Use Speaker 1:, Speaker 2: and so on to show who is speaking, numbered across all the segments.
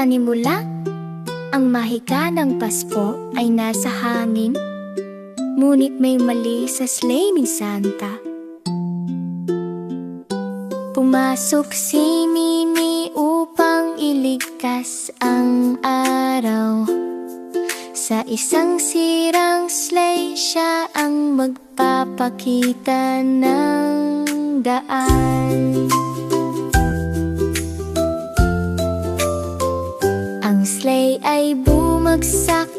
Speaker 1: Panimula, ang mahika ng Pasko ay nasa hangin, ngunit may mali sa sleigh ni Santa. Pumasok si Mimi upang iligtas ang araw. Sa isang sirang sleigh, siya ang magpapakita ng daan. Ang sleigh ay bumagsak,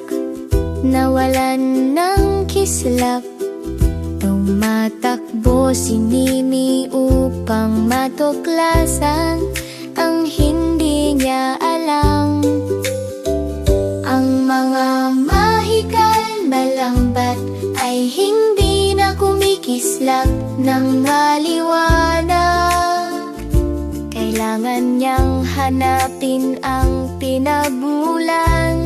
Speaker 1: nawalan ng kislap. Tumatakbo si Mimi upang matuklasan ang hindi niya alam. Ang mga mahikal malangbat ay hindi na kumikislap ng maliwanag. Kailangan niyang hanapin ang pinagmulan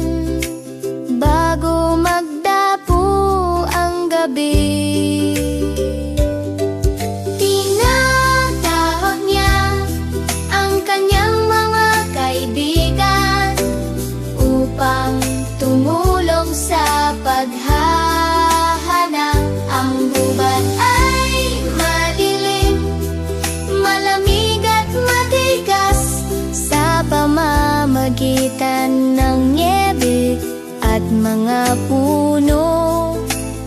Speaker 1: bago magdapo ang gabi. Tinatawag niya ang kanyang mga kaibigan upang tumulong sa paghahanap. Ang gubat ay madilim, malamig at matigas. Sa pamamagitan ng nyebe at mga puno,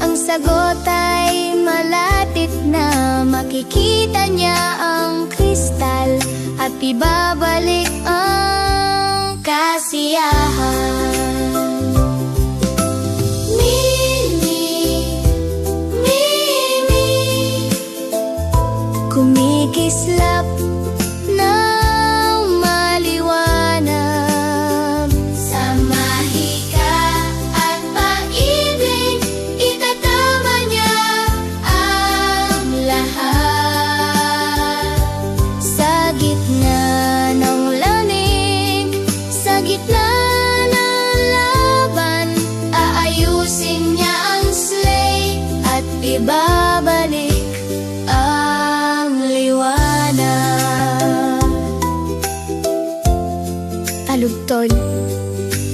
Speaker 1: ang sagot ay malapit na. Makikita niya ang kristal at ibabalik ang kasiyahan.